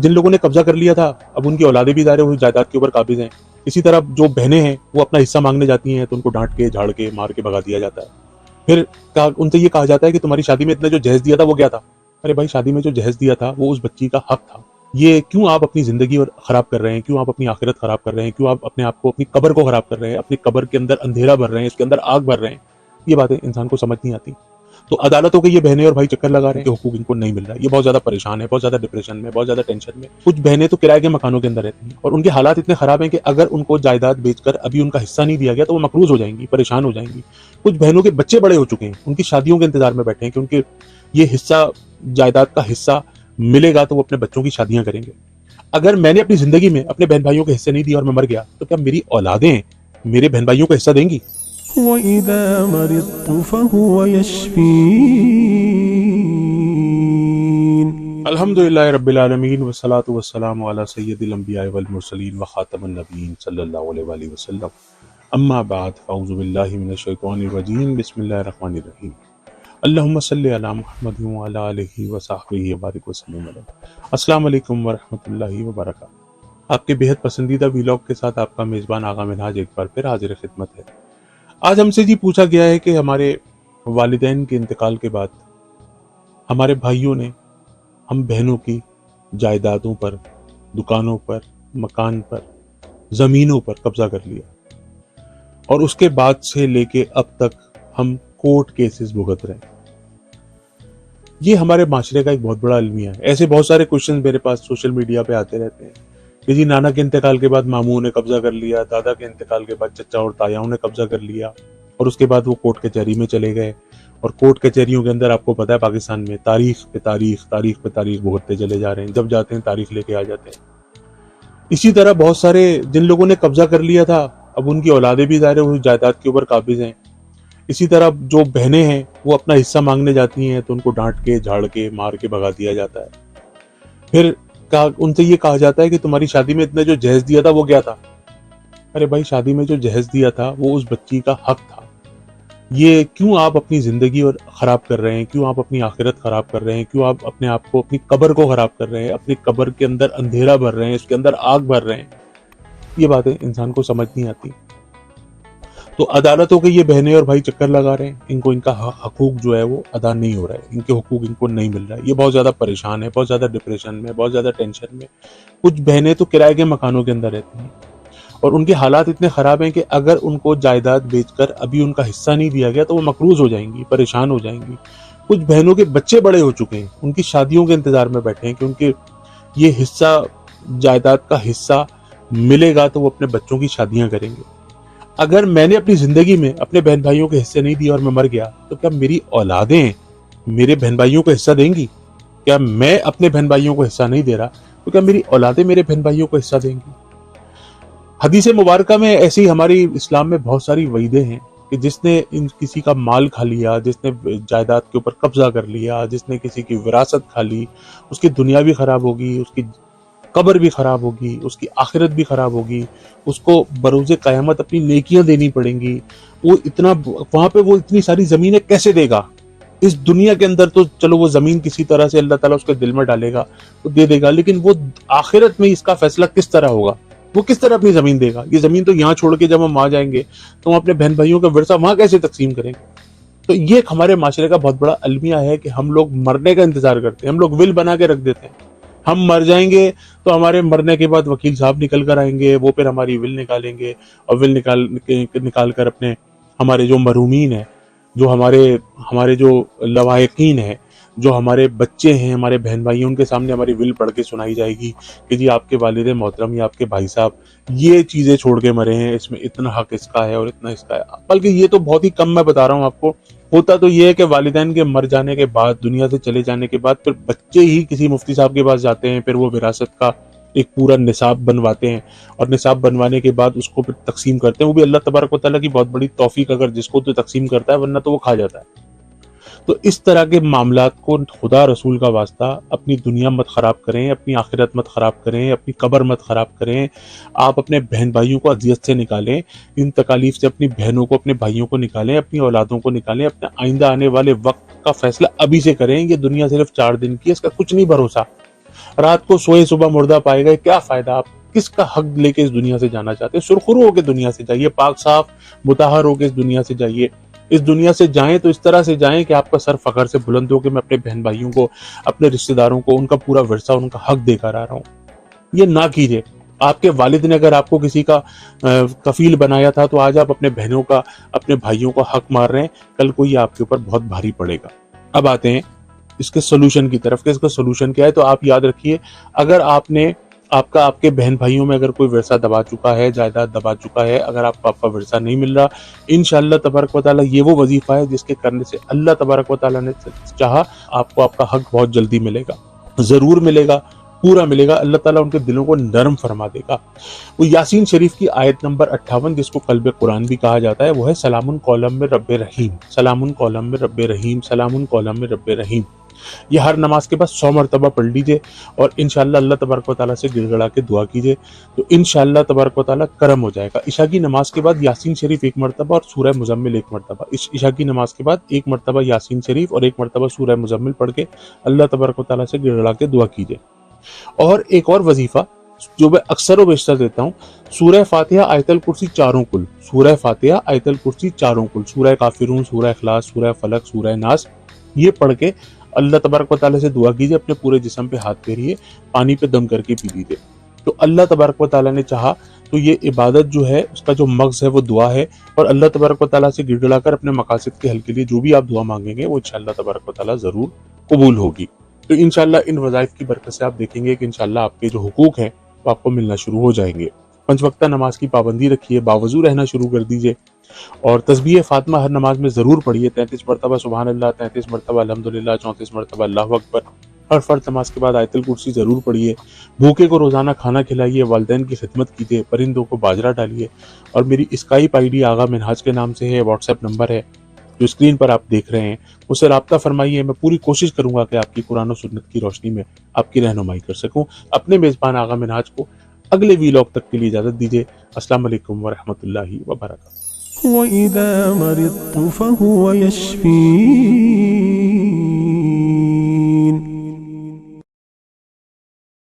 जिन लोगों ने कब्जा कर लिया था अब उनकी औलादे भी दायरे हुई जायदाद के ऊपर काबिज हैं। इसी तरह जो बहनें हैं वो अपना हिस्सा मांगने जाती हैं तो उनको डांट के झाड़ के मार के भगा दिया जाता है। फिर उनसे ये कहा जाता है कि तुम्हारी शादी में इतना जो जहेज दिया था वो क्या था। अरे भाई, शादी में जो जहेज दिया था वो उस बच्ची का हक था। ये क्यों आप अपनी जिंदगी और खराब कर रहे हैं, क्यों आप अपनी आखिरत खराब कर रहे हैं, क्यों आप अपने आप को, अपनी कब्र को खराब कर रहे हैं, अपनी कब्र के अंदर अंधेरा भर रहे हैं, इसके अंदर आग भर रहे हैं। ये बातें इंसान को समझ नहीं आती। तो अदालतों के ये बहनें और भाई चक्कर लगा रहे हैं कि हुकूक इनको नहीं मिल रहा है। ये बहुत ज्यादा परेशान है, बहुत ज्यादा डिप्रेशन में, बहुत ज्यादा टेंशन में। कुछ बहनें तो किराए के मकानों के अंदर रहती हैं और उनके हालात इतने खराब हैं कि अगर उनको जायदाद बेचकर अभी उनका हिस्सा नहीं दिया गया तो वो मकरूज हो जाएंगी, परेशान हो जाएंगी। कुछ बहनों के बच्चे बड़े हो चुके हैं, उनकी शादियों के इंतजार में बैठे हैं कि उनके ये हिस्सा, जायदाद का हिस्सा मिलेगा तो वो अपने बच्चों की शादियां करेंगे। अगर मैंने अपनी जिंदगी में अपने बहन भाइयों के हिस्से नहीं दिए और मैं मर गया तो क्या मेरी औलादें मेरे बहन भाइयों को हिस्सा देंगी? وَإِذَا مَرِضْتُ فَهُوَ يَشْفِينِ अल्हम्दुलिल्लाह रब्बिल आलमीन वस्सलातु वस्सलामु अला सय्यदिल अंबिया'i वल मुरसलीन व खातमुन नबिय्यीन सल्लल्लाहु अलैहि वसल्लम। अम्मा बाद फ़अऊज़ु बिल्लाहि मिनश शैतानिर रजीम बिस्मिल्लाहिर रहमानिर रहीम। अल्लाहुम्मा सल्लि अला मुहम्मद व अला आलिहि व सहबिहि व बारिक वसल्लम। अस्सलामु अलैकुम व रहमतुल्लाहि व बरकातहू। आपके बेहद पसंदीदा वीलॉग के साथ आपका मेज़बान आगा मिनहाज एक बार फिर हाजिर खिदमत है। आज हमसे जी पूछा गया है कि हमारे वालिदैन के इंतकाल के बाद हमारे भाइयों ने हम बहनों की जायदादों पर, दुकानों पर, मकान पर, जमीनों पर कब्जा कर लिया और उसके बाद से लेके अब तक हम कोर्ट केसेस भुगत रहे हैं। ये हमारे माशरे का एक बहुत बड़ा अलमिया है। ऐसे बहुत सारे क्वेश्चन मेरे पास सोशल मीडिया पे आते रहते हैं कि जी नाना के इंतकाल के बाद मामू ने कब्जा कर लिया, दादा के इंतकाल के बाद चचा और तायाओं ने कब्जा कर लिया और उसके बाद वो कोर्ट कचहरी में चले गए। और कोर्ट कचहरियों के अंदर आपको पता है पाकिस्तान में तारीख पे तारीख भुगतते चले जा रहे हैं। जब जाते हैं तारीख लेके आ जाते हैं। इसी तरह बहुत सारे जिन लोगों ने कब्जा कर लिया था अब उनकी औलादे भी दायरे हुई जायदाद के ऊपर काबिज हैं। इसी तरह जो बहनें हैं वो अपना हिस्सा मांगने जाती हैं तो उनको डांट के झाड़ के मार के भगा दिया जाता है। फिर उनसे ये कहा जाता है कि तुम्हारी शादी में इतना जो जहेज दिया था वो क्या था। अरे भाई, शादी में जो जहेज दिया था वो उस बच्ची का हक था। ये क्यों आप अपनी जिंदगी और खराब कर रहे हैं, क्यों आप अपनी आखिरत खराब कर रहे हैं, क्यों आप अपने आप को, अपनी कब्र को खराब कर रहे हैं, अपनी कब्र के अंदर अंधेरा भर रहे हैं, इसके अंदर आग भर रहे हैं। ये बातें इंसान को समझ नहीं आती। तो अदालतों के ये बहनें और भाई चक्कर लगा रहे हैं, इनको इनका हकूक जो है वो अदा नहीं हो रहा है, इनके हुकूक इनको नहीं मिल रहा है। ये बहुत ज्यादा परेशान है, बहुत ज्यादा डिप्रेशन में, बहुत ज्यादा टेंशन में। कुछ बहनें तो किराए के मकानों के अंदर रहती हैं और उनके हालात इतने खराब हैं कि अगर उनको जायदाद बेचकर अभी उनका हिस्सा नहीं दिया गया तो वो मकरूज हो जाएंगी, परेशान हो जाएंगी। कुछ बहनों के बच्चे बड़े हो चुके हैं, उनकी शादियों के इंतजार में बैठे हैं कि उनके ये हिस्सा, जायदाद का हिस्सा मिलेगा तो वो अपने बच्चों की शादियां करेंगे। अगर मैंने अपनी जिंदगी में अपने बहन भाइयों के हिस्से नहीं दिए और मैं मर गया तो क्या मेरी औलादें मेरे बहन भाइयों को हिस्सा देंगी? क्या मैं अपने बहन भाइयों को हिस्सा नहीं दे रहा तो क्या मेरी औलादें मेरे बहन भाइयों को हिस्सा देंगी? हदीस मुबारका में ऐसी हमारी इस्लाम में बहुत सारी वईदें हैं कि जिसने किसी का माल खा लिया, जिसने जायदाद के ऊपर कब्जा कर लिया, जिसने किसी की विरासत खा ली, उसकी दुनिया भी खराब होगी, उसकी कब्र भी खराब होगी, उसकी आखिरत भी खराब होगी, उसको बरोज़े क़यामत अपनी नेकियां देनी पड़ेंगी। वो इतना वहां पे वो इतनी सारी जमीनें कैसे देगा? इस दुनिया के अंदर तो चलो वो जमीन किसी तरह से अल्लाह ताला उसके दिल में डालेगा तो दे देगा, लेकिन वो आखिरत में इसका फैसला किस तरह होगा? वो किस तरह अपनी जमीन देगा? ये जमीन तो यहाँ छोड़ के जब हम वहां जाएंगे तो हम अपने बहन भाइयों का विरसा वहां कैसे तकसीम करेंगे? तो ये हमारे माशरे का बहुत बड़ा अलमिया है कि हम लोग मरने का इंतजार करते हैं, हम लोग विल बना के रख देते हैं। हम मर जाएंगे तो हमारे मरने के बाद वकील साहब निकल कर आएंगे, वो फिर हमारी विल निकालेंगे और विल निकाल कर अपने हमारे जो मरूमीन है, जो हमारे जो लवाहिकीन है, जो हमारे बच्चे हैं, हमारे बहन भाई हैं, उनके सामने हमारी विल पढ़ के सुनाई जाएगी कि जी आपके वालिद मोहतरम या आपके भाई साहब ये चीजें छोड़ के मरे हैं, इसमें इतना हक इसका है और इतना इसका है। बल्कि ये तो बहुत ही कम मैं बता रहा हूँ आपको। होता तो ये है कि वालिदैन के मर जाने के बाद, दुनिया से चले जाने के बाद, फिर बच्चे ही किसी मुफ्ती साहब के पास जाते हैं, फिर वो विरासत का एक पूरा निसाब बनवाते हैं और निसाब बनवाने के बाद उसको फिर तकसीम करते हैं। वो भी अल्लाह तबारक व तआला की बहुत बड़ी तौफीक अगर जिसको तो तकसीम करता है, वरना तो वो खा जाता है। तो इस तरह के मामलात को खुदा रसूल का वास्ता अपनी दुनिया मत खराब करें, अपनी आखिरत मत खराब करें, अपनी कब्र मत खराब करें। आप अपने बहन भाइयों को अजियत से निकालें, इन तकालीफ से अपनी बहनों को, अपने भाइयों को निकालें, अपनी औलादों को निकालें। अपने आइंदा आने वाले वक्त का फैसला अभी से करें। ये दुनिया सिर्फ 4 दिन की है, इसका कुछ नहीं भरोसा। رات کو سوئے صبح مردہ پائے گا، کیا فائدہ؟ آپ کس کا حق لے کے اس دنیا سے جانا چاہتے ہیں؟ سرخرو ہو کے دنیا سے جائیے، پاک صاف مطہر ہو کے اس دنیا سے جائیے۔ اس دنیا سے جائیں تو اس طرح سے جائیں کہ آپ کا سر فخر سے بلند ہو کہ میں اپنے بہن بھائیوں کو، اپنے رشتہ داروں کو ان کا پورا ورثہ، ان کا حق دے کر آ رہا ہوں۔ یہ نہ کیجیے۔ آپ کے والد نے اگر آپ کو کسی کا کفیل بنایا تھا تو آج آپ اپنے بہنوں کا، اپنے بھائیوں کا حق مار رہے ہیں، کل کو یہ آپ کے اوپر بہت بھاری پڑے گا۔ اب آتے ہیں اس کے سولوشن کی طرف کہ اس کا سولوشن کیا ہے۔ تو آپ یاد رکھیے، اگر آپ نے آپ کے بہن بھائیوں میں اگر کوئی ورثہ دبا چکا ہے، جائیداد دبا چکا ہے، اگر آپ کا ورثہ نہیں مل رہا، انشاءاللہ تبارک و تعالیٰ یہ وہ وظیفہ ہے جس کے کرنے سے اللہ تبارک و تعالیٰ نے چاہا آپ کو آپ کا حق بہت جلدی ملے گا، ضرور ملے گا، پورا ملے گا۔ اللہ تعالیٰ ان کے دلوں کو نرم فرما دے گا۔ وہ یاسین شریف کی آیت نمبر 58 جس کو قلب قرآن بھی کہا جاتا ہے، وہ ہے سلام قولا من رب رحیم، سلام قولا من رب رحیم، سلام قولا من رب رحیم۔ یہ ہر نماز کے بعد 100 مرتبہ پڑھ لیجئے اور انشاءاللہ اللہ تبارک و تعالیٰ سے گڑ گڑا کے دعا کیجئے تو انشاءاللہ تبارک و تعالیٰ کرم ہو جائے گا۔ عشاء کی نماز کے بعد یاسین شریف 1 مرتبہ اور سورہ مزمل 1 مرتبہ، عشاء کی نماز کے بعد 1 مرتبہ یاسین شریف اور 1 مرتبہ سورہ مزمل پڑھ کے اللہ تبارک و تعالیٰ سے گڑ گڑا کے دعا کیجئے۔ اور ایک اور وظیفہ جو میں اکثر و بیشتر دیتا ہوں، سورہ فاتحہ آیت الکرسی چاروں کل، سورہ فاتحہ آیت الکرسی چاروں کل، سورہ کافرون، سورہ اخلاص، سورہ فلق، سورہ ناس، یہ پڑھ کے اللہ تبارک و تعالیٰ سے دعا کیجئے، اپنے پورے جسم پہ ہاتھ پھیریے، پانی پہ دم کر کے پی لیجئے۔ تو اللہ تبارک و تعالیٰ نے چاہا تو یہ عبادت جو ہے اس کا جو مغز ہے وہ دعا ہے، اور اللہ تبارک و تعالیٰ سے گڑ گڑا کر اپنے مقاصد کے حل کے لیے جو بھی آپ دعا مانگیں گے وہ انشاءاللہ تبارک و تعالیٰ ضرور قبول ہوگی۔ تو انشاءاللہ ان وظائف کی برکت سے آپ دیکھیں گے کہ انشاءاللہ آپ کے جو حقوق ہیں وہ آپ کو ملنا شروع ہو جائیں گے۔ 5 وقتہ نماز کی پابندی رکھیے، باوضو رہنا شروع کر دیجئے، اور تسبیح فاطمہ ہر نماز میں ضرور پڑھیے، 33 مرتبہ سبحان اللہ، 33 مرتبہ الحمدللہ، 34 مرتبہ اللہ اکبر۔ ہر فرض نماز کے بعد آیت الکرسی ضرور پڑھیے۔ بھوکے کو روزانہ کھانا کھلائیے، والدین کی خدمت کیجیے، پرندوں کو باجرہ ڈالیے۔ اور میری اسکائپ آئی ڈی آغا منہاج کے نام سے ہے، واٹس ایپ نمبر ہے جو اسکرین پر آپ دیکھ رہے ہیں، مجھ سے رابطہ فرمائیے۔ میں پوری کوشش کروں گا کہ آپ کی قرآن و سنت کی روشنی میں آپ کی رہنمائی کر سکوں۔ اپنے میزبان آغا منہاج کو اگلے ویلاگ تک کے لیے اجازت دیجیے۔ السلام علیکم ورحمۃ اللہ وبرکاتہ۔ وإذا مرضت فهو يشفين